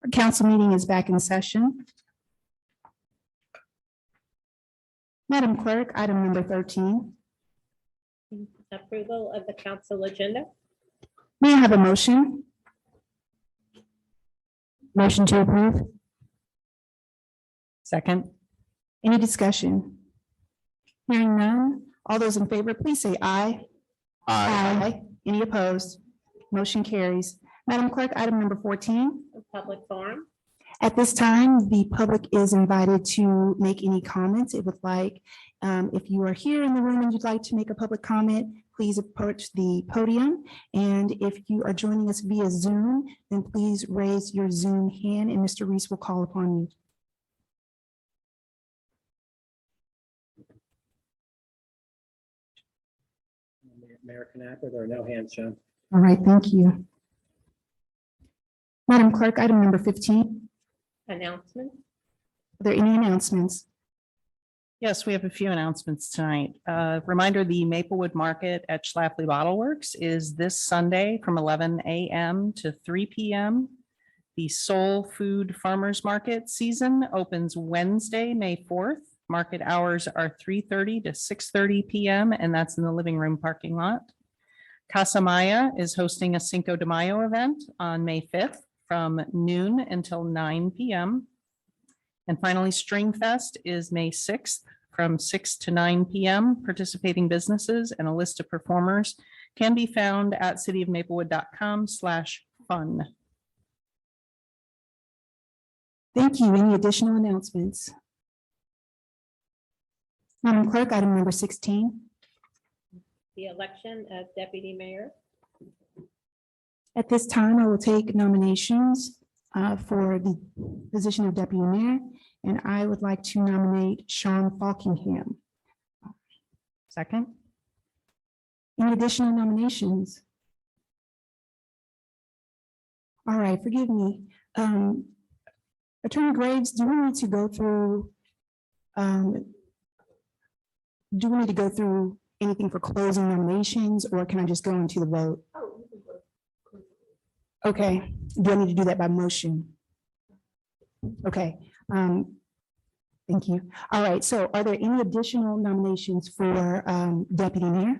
Our council meeting is back in session. Madam Clerk, item number 13. Approval of the council agenda. May I have a motion? Motion to approve. Second. Any discussion? Hearing none, all those in favor, please say aye. Aye. Any opposed? Motion carries. Madam Clerk, item number 14. Public forum. At this time, the public is invited to make any comments it would like. If you are here in the room and you'd like to make a public comment, please approach the podium. And if you are joining us via Zoom, then please raise your Zoom hand and Mr. Reese will call upon you. Mayor Knapper, there are no hands shown. All right, thank you. Madam Clerk, item number 15. Announcement. Are there any announcements? Yes, we have a few announcements tonight. Reminder, the Maplewood Market at Schlafly Bottle Works is this Sunday from 11 a.m. to 3 p.m. The Soul Food Farmers Market season opens Wednesday, May 4th. Market hours are 3:30 to 6:30 p.m. and that's in the living room parking lot. Casa Maya is hosting a Cinco de Mayo event on May 5th from noon until 9 p.m. And finally, Stringfest is May 6th from 6 to 9 p.m. Participating businesses and a list of performers can be found at cityofmaplewood.com/fun. Thank you. Any additional announcements? Madam Clerk, item number 16. The election of deputy mayor. At this time, I will take nominations for the position of deputy mayor, and I would like to nominate Sean Falkingham. Second. Any additional nominations? All right, forgive me. Attorney Graves, do we need to go through anything for closing nominations, or can I just go into the vote? Okay, do I need to do that by motion? Okay, thank you. All right, so are there any additional nominations for deputy mayor?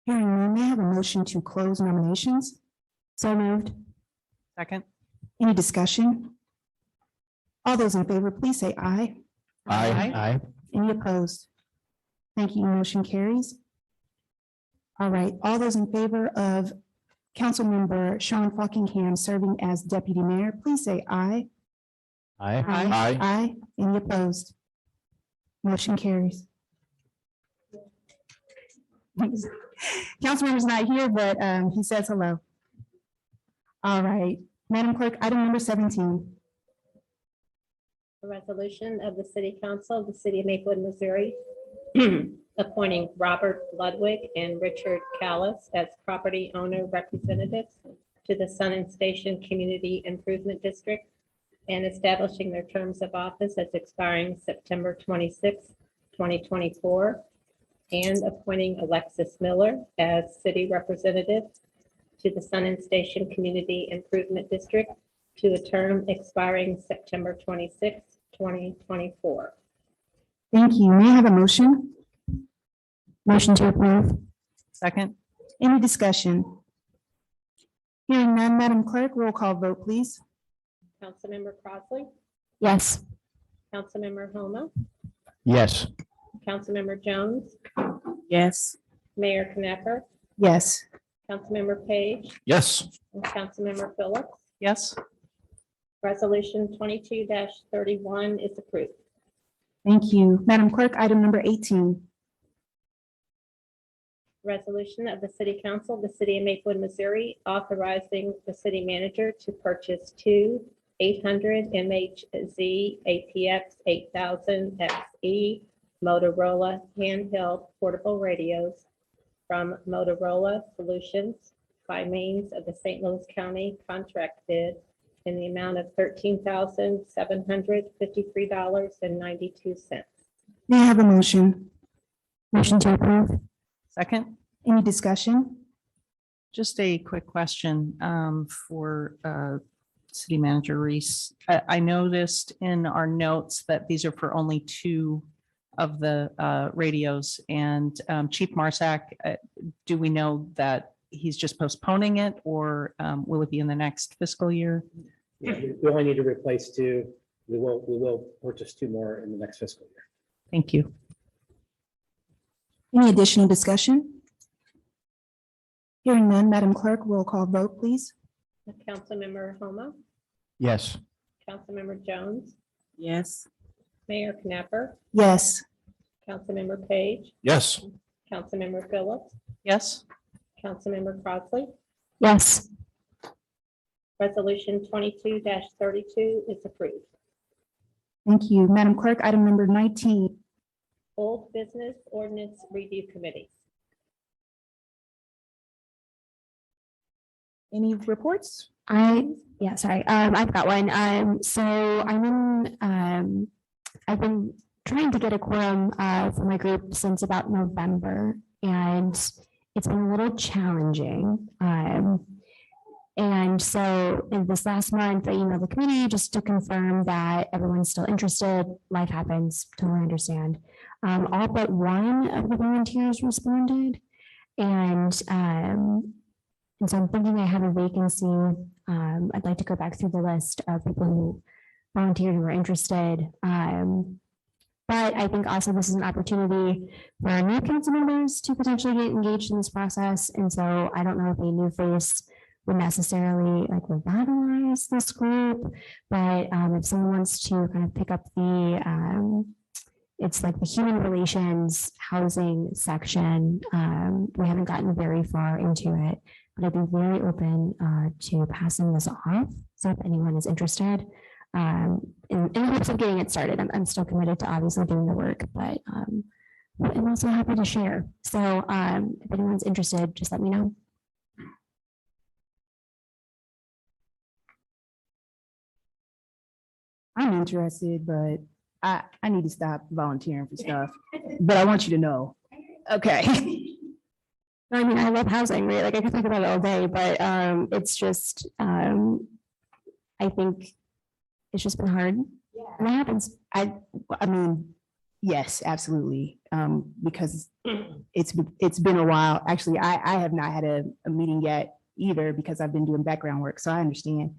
Hearing none, may I have a motion to close nominations? So moved. Second. Any discussion? All those in favor, please say aye. Aye. Any opposed? Thank you. Motion carries. All right, all those in favor of Councilmember Sean Falkingham serving as deputy mayor, please say aye. Aye. Any opposed? Motion carries. Councilmember's not here, but he says hello. All right, Madam Clerk, item number 17. A resolution of the City Council of the City of Maplewood, Missouri, appointing Robert Ludwig and Richard Callis as property owner representatives to the Sun and Station Community Improvement District and establishing their terms of office as expiring September 26, 2024, and appointing Alexis Miller as city representative to the Sun and Station Community Improvement District to a term expiring September 26, 2024. Thank you. May I have a motion? Motion to approve. Second. Any discussion? Hearing none, Madam Clerk, roll call vote, please. Councilmember Crossley, Yes. Councilmember Homa, Yes. Councilmember Jones, Yes. Mayor Knapper, Yes. Councilmember Page, Yes. and Councilmember Phillips. Yes. Resolution 22-31 is approved. Thank you. Madam Clerk, item number 18. Resolution of the City Council of the City of Maplewood, Missouri, authorizing the city manager to purchase two 800 MHZ APX 8000 XE Motorola handheld portable radios from Motorola Solutions by means of the St. Louis County contract bid in the amount of $13,753.92. May I have a motion? Motion to approve. Second. Any discussion? Just a quick question for City Manager Reese. I noticed in our notes that these are for only 2 of the radios. And Chief Marsack, do we know that he's just postponing it, or will it be in the next fiscal year? Yeah, we only need to replace 2. We will purchase 2 more in the next fiscal year. Thank you. Any additional discussion? Hearing none, Madam Clerk, roll call vote, please. Councilmember Homa, Yes. Councilmember Jones, Yes. Mayor Knapper, Yes. Councilmember Page, Yes. Councilmember Phillips, Yes. Councilmember Crossley. Yes. Resolution 22-32 is approved. Thank you. Madam Clerk, item number 19. Old Business Ordinance Review Committee. Any reports? I've got one. So I've been trying to get a quorum for my group since about November, and it's been a little challenging. And so in this last month, I emailed the committee just to confirm that everyone's still interested. Life happens, totally understand. All but one of the volunteers responded, and so I'm thinking I have a vacancy. I'd like to go back through the list of people who volunteered and were interested. But I think also this is an opportunity for our new council members to potentially get engaged in this process. And so I don't know if a new face would necessarily like revitalize this group, but if someone wants to kind of pick up the it's like the human relations housing section. We haven't gotten very far into it, but I'd be very open to passing this off. So if anyone is interested, in hopes of getting it started, I'm still committed to obviously doing the work, but I'm also happy to share. So if anyone's interested, just let me know. I'm interested, but I need to stop volunteering for stuff, but I want you to know. Okay. I mean, I love housing, right? Like I could talk about it all day, but it's just, I think it's just been hard. And it happens. I mean, yes, absolutely. Because it's been a while. Actually, I have not had a meeting yet either because I've been doing background work, so I understand.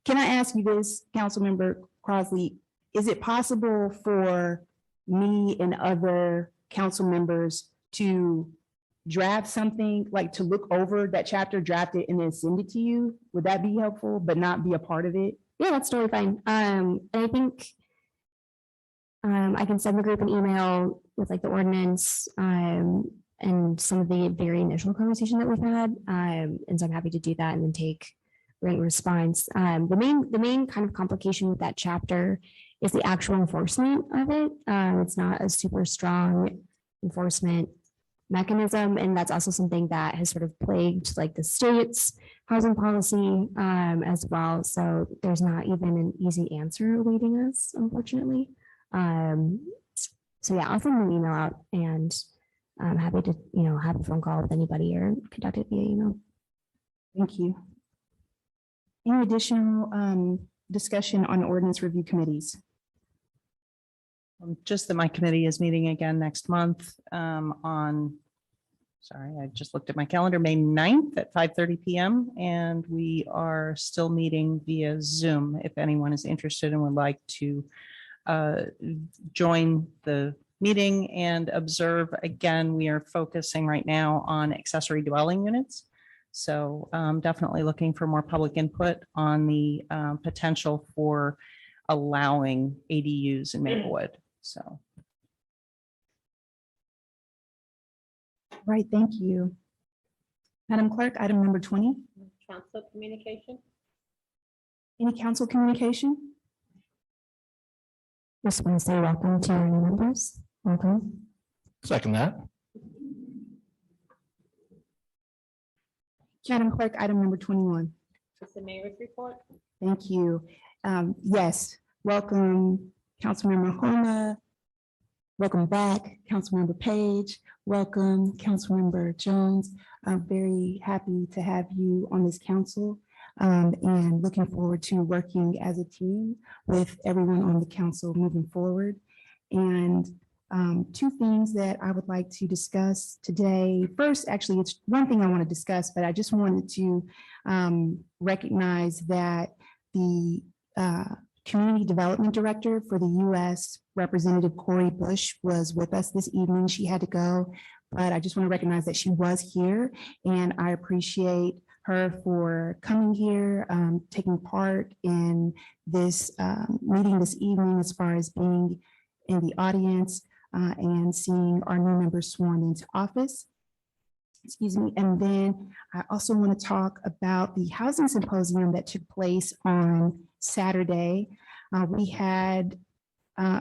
Can I ask you this, Councilmember Crossley? Is it possible for me and other council members to draft something, like to look over that chapter, draft it, and then send it to you? Would that be helpful, but not be a part of it? Yeah, that's totally fine. And I think I can send the group an email with like the ordinance and some of the very initial conversation that we've had. And so I'm happy to do that and then take written response. The main kind of complication with that chapter is the actual enforcement of it. It's not a super strong enforcement mechanism. And that's also something that has sort of plagued like the state's housing policy as well. So there's not even an easy answer awaiting us, unfortunately. So yeah, I'll send an email out and I'm happy to, have a phone call with anybody or conduct it via email. Thank you. Any additional discussion on ordinance review committees? Just that my committee is meeting again next month I just looked at my calendar, May 9th at 5:30 PM. And we are still meeting via Zoom. If anyone is interested and would like to join the meeting and observe, again, we are focusing right now on accessory dwelling units. So definitely looking for more public input on the potential for allowing ADUs in Maplewood. So. Right, thank you. Madam Clerk, item number 20. Council communication. Any council communication? Just want to say welcome to our new members. Welcome. Second that. Madam Clerk, item number 21. Is the mayor's report. Thank you. Yes, welcome, Councilmember Homa. Welcome back, Councilmember Page. Welcome, Councilmember Jones. I'm very happy to have you on this council. and looking forward to working as a team with everyone on the council moving forward. And two things that I would like to discuss today. First, actually, it's one thing I want to discuss, but I just wanted to recognize that the Community Development Director for the U.S., Representative Cori Bush, was with us this evening. She had to go, but I just want to recognize that she was here, and I appreciate her for coming here, taking part in this meeting this evening, as far as being in the audience and seeing our new members sworn into office. Excuse me. And then I also want to talk about the housing symposium that took place on Saturday. We had 3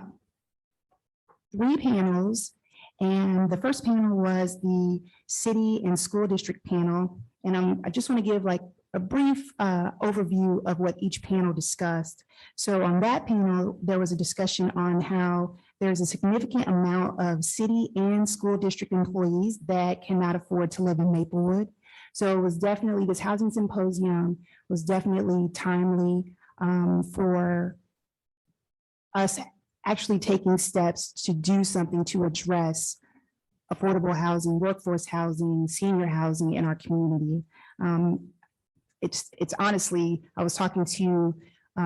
panels, and the first panel was the city and school district panel. And I just want to give like a brief overview of what each panel discussed. So on that panel, there was a discussion on how there's a significant amount of city and school district employees that cannot afford to live in Maplewood. So it was definitely, this housing symposium was definitely timely for us actually taking steps to do something to address affordable housing, workforce housing, senior housing in our community. It's honestly, I was talking to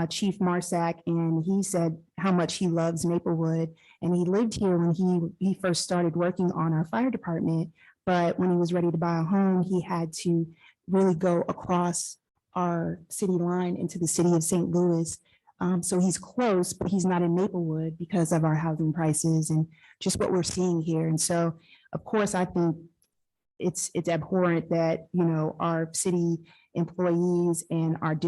Chief Marsack, and he said how much he loves Maplewood, and he lived here when he first started working on our fire department. But when he was ready to buy a home, he had to really go across our city line into the city of St. Louis. So he's close, but he's not in Maplewood because of our housing prices and just what we're seeing here. And so, of course, I think it's abhorrent that, you know, our city employees and our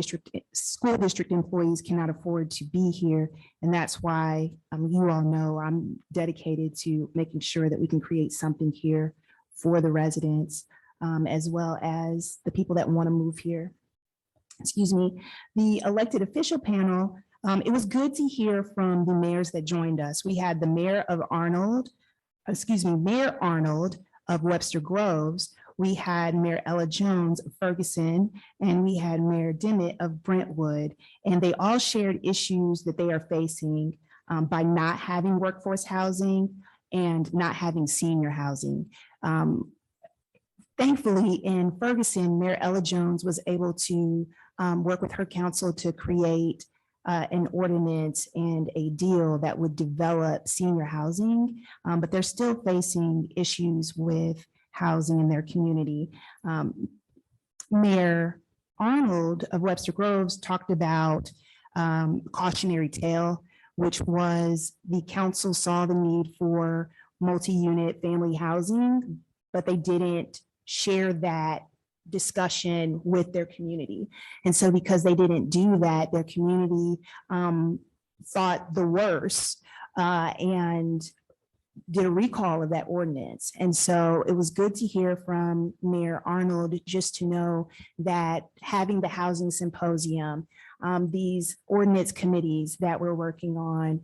school district employees cannot afford to be here. And that's why you all know I'm dedicated to making sure that we can create something here for the residents, as well as the people that want to move here. Excuse me. The elected official panel, it was good to hear from the mayors that joined us. We had the Mayor Arnold of Webster Groves. We had Mayor Ella Jones of Ferguson, and we had Mayor Dimmitt of Brentwood. And they all shared issues that they are facing by not having workforce housing and not having senior housing. Thankfully, in Ferguson, Mayor Ella Jones was able to work with her council to create an ordinance and a deal that would develop senior housing, but they're still facing issues with housing in their community. Mayor Arnold of Webster Groves talked about cautionary tale, which was the council saw the need for multi-unit family housing, but they didn't share that discussion with their community. And so because they didn't do that, their community thought the worst and did a recall of that ordinance. And so it was good to hear from Mayor Arnold, just to know that having the housing symposium, these ordinance committees that we're working on,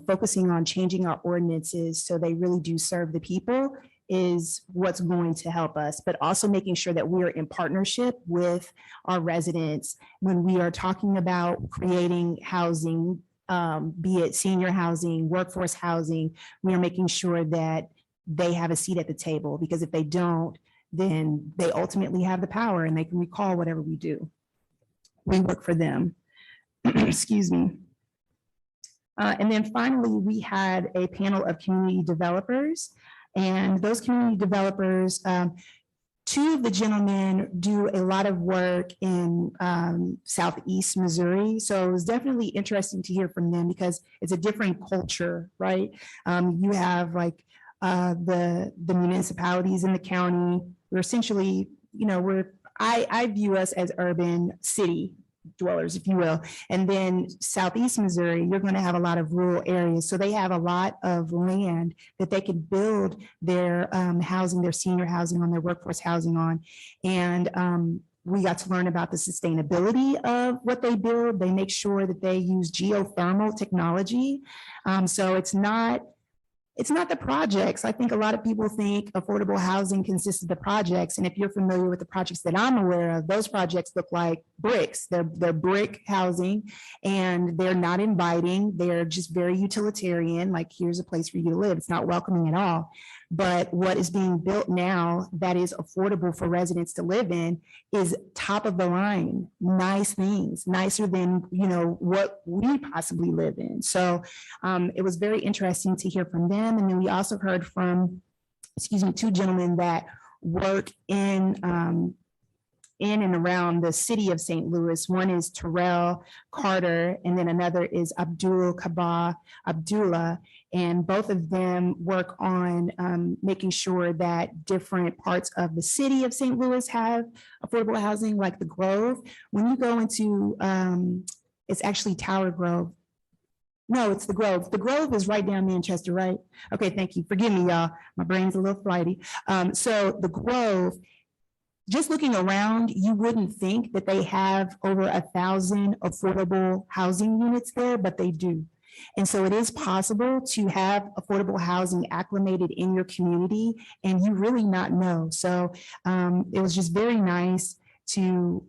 focusing on changing our ordinances so they really do serve the people, is what's going to help us, but also making sure that we're in partnership with our residents when we are talking about creating housing, be it senior housing, workforce housing. We are making sure that they have a seat at the table, because if they don't, then they ultimately have the power and they can recall whatever we do. We work for them. Excuse me. And then finally, we had a panel of community developers. And those community developers, 2 of the gentlemen do a lot of work in Southeast Missouri. So it was definitely interesting to hear from them, because it's a different culture, right? You have like the municipalities in the county. We're essentially, you know, I view us as urban city dwellers, if you will. And then Southeast Missouri, you're going to have a lot of rural areas. So they have a lot of land that they can build their housing, their senior housing on, their workforce housing on. And we got to learn about the sustainability of what they build. They make sure that they use geothermal technology. So it's not It's not the projects. I think a lot of people think affordable housing consists of the projects. And if you're familiar with the projects that I'm aware of, those projects look like bricks. They're brick housing and they're not inviting. They're just very utilitarian, like here's a place for you to live. It's not welcoming at all. But what is being built now that is affordable for residents to live in is top of the line, nice things, nicer than, what we possibly live in. So it was very interesting to hear from them. And then we also heard from, two gentlemen that work in and around the city of St. Louis. One is Terrell Carter, and then another is Abdul Kabah Abdullah. And both of them work on making sure that different parts of the city of St. Louis have affordable housing, like the Grove. When you go into, it's actually Tower Grove. No, it's the Grove. The Grove is right down Manchester, right? Okay, thank you. Forgive me, y'all. My brain's a little flighty. So the Grove, just looking around, you wouldn't think that they have over 1,000 affordable housing units there, but they do. And so it is possible to have affordable housing acclimated in your community and you really not know. So it was just very nice to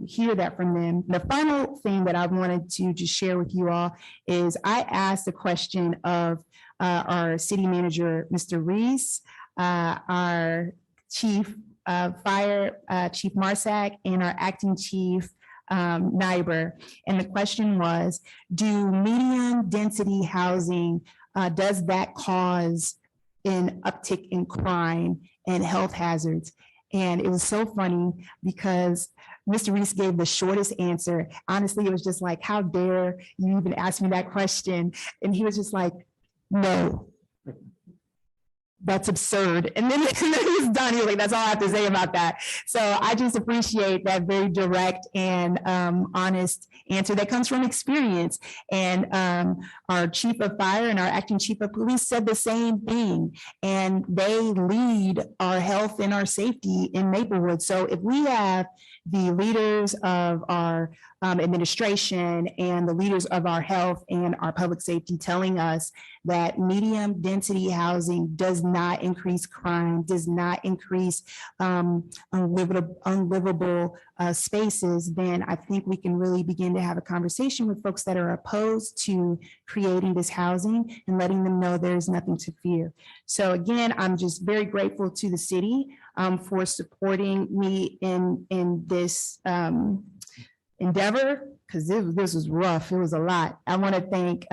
hear that from them. The final thing that I wanted to just share with you all is I asked a question of our city manager, Mr. Reese, our chief fire, Chief Marsack, and our acting chief, Nyber. And the question was, do medium density housing, does that cause an uptick in crime and health hazards? And it was so funny because Mr. Reese gave the shortest answer. Honestly, it was just like, how dare you even ask me that question? And he was just like, no. That's absurd. And then he was done. He was like, that's all I have to say about that. So I just appreciate that very direct and honest answer that comes from experience. And our chief of fire and our acting chief of police said the same thing. And they lead our health and our safety in Maplewood. So if we have the leaders of our administration and the leaders of our health and our public safety telling us that medium density housing does not increase crime, does not increase unlivable spaces, then I think we can really begin to have a conversation with folks that are opposed to creating this housing and letting them know there's nothing to fear. So again, I'm just very grateful to the city for supporting me in this endeavor, because this was rough. It was a lot. I want to thank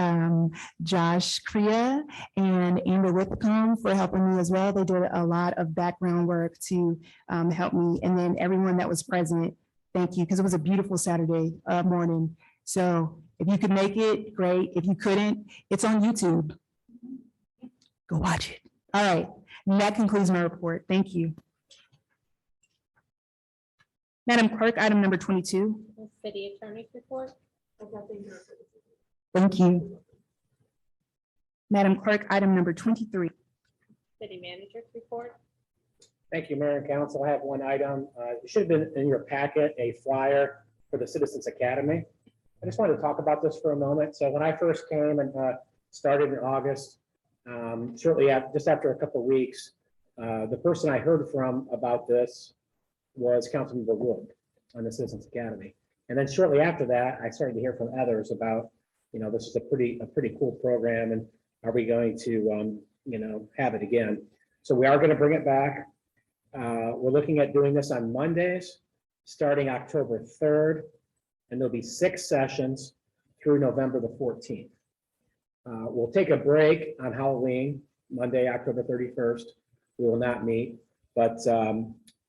Josh Crea and Amber Whitcomb for helping me as well. They did a lot of background work to help me. And then everyone that was present, thank you, because it was a beautiful Saturday morning. So if you could make it, great. If you couldn't, it's on YouTube. Go watch it. All right. And that concludes my report. Thank you. Madam Clerk, item number 22. City attorney's report. Thank you. Madam Clerk, item number 23. City manager's report. Thank you, Mayor and Council. I have one item. It should have been in your packet, a flyer for the Citizens Academy. I just wanted to talk about this for a moment. So when I first came and started in August, shortly after, just after a couple of weeks, the person I heard from about this was Councilmember Wood on the Citizens Academy. And then shortly after that, I started to hear from others about, this is a pretty cool program, and are we going to, have it again? So we are going to bring it back. We're looking at doing this on Mondays, starting October 3rd, and there'll be 6 sessions through November the 14th. We'll take a break on Halloween, Monday, October 31st. We will not meet, but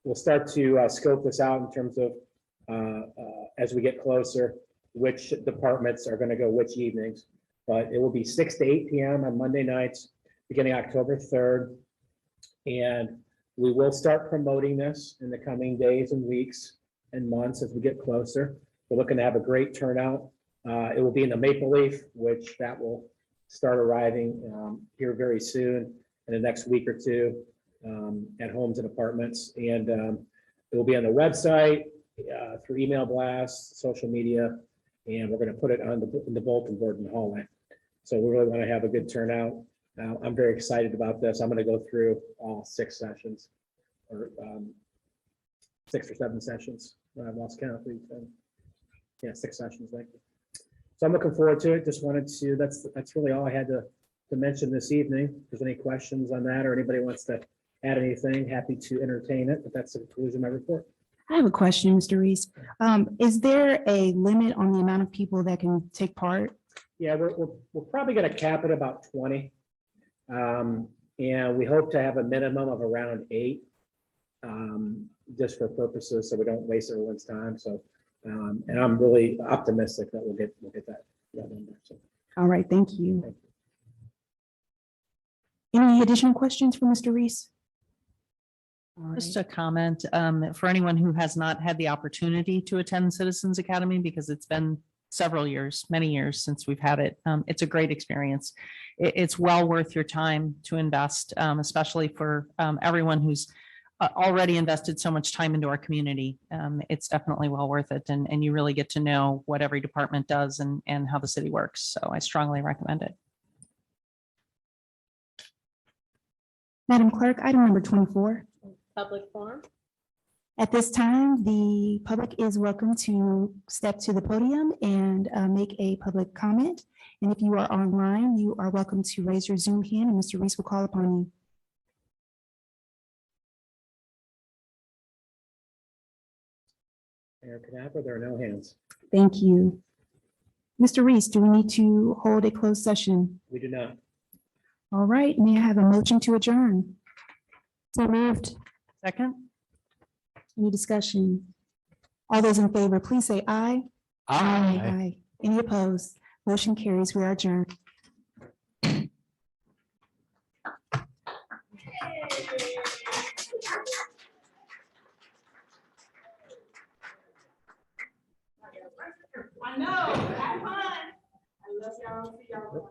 we'll start to scope this out in terms of, as we get closer, which departments are going to go which evenings. But it will be 6 to 8 p.m. on Monday nights, beginning October 3rd. And we will start promoting this in the coming days and weeks and months as we get closer. We're looking to have a great turnout. It will be in the Maple Leaf, which that will start arriving here very soon in the next week or two at homes and apartments. And it will be on the website, through email blasts, social media, and we're going to put it on the bulletin board in the hallway. So we really want to have a good turnout. I'm very excited about this. I'm going to go through all 6 sessions or 6 or 7 sessions. I've lost count. Yeah, 6 sessions. Thank you. So I'm looking forward to it. Just wanted to, that's really all I had to mention this evening. If there's any questions on that or anybody wants to add anything, happy to entertain it, but that's the conclusion of my report. I have a question, Mr. Reese. Is there a limit on the amount of people that can take part? Yeah, we're probably going to cap it about 20. And we hope to have a minimum of around 8, just for purposes so we don't waste everyone's time. So, and I'm really optimistic that we'll get that number. So, All right, thank you. Any additional questions for Mr. Reese? All Just right. a comment for anyone who has not had the opportunity to attend Citizens Academy, because it's been several years, many years since we've had it. It's a great experience. It's well worth your time to invest, especially for everyone who's already invested so much time into our community. It's definitely well worth it. And you really get to know what every department does and how the city works. So I strongly recommend it. Madam Clerk, item number 24. Public forum. At this time, the public is welcome to step to the podium and make a public comment. And if you are online, you are welcome to raise your Zoom hand and Mr. Reese will call upon you. Mayor Knapper, there are no hands. Thank you. Mr. Reese, do we need to hold a closed session? We do not. All right, may I have a motion to adjourn? So moved. Second? Any discussion? All those in favor, please say aye. Aye. Any opposed? Motion carries. We are adjourned. I know, have fun. I love y'all. See y'all.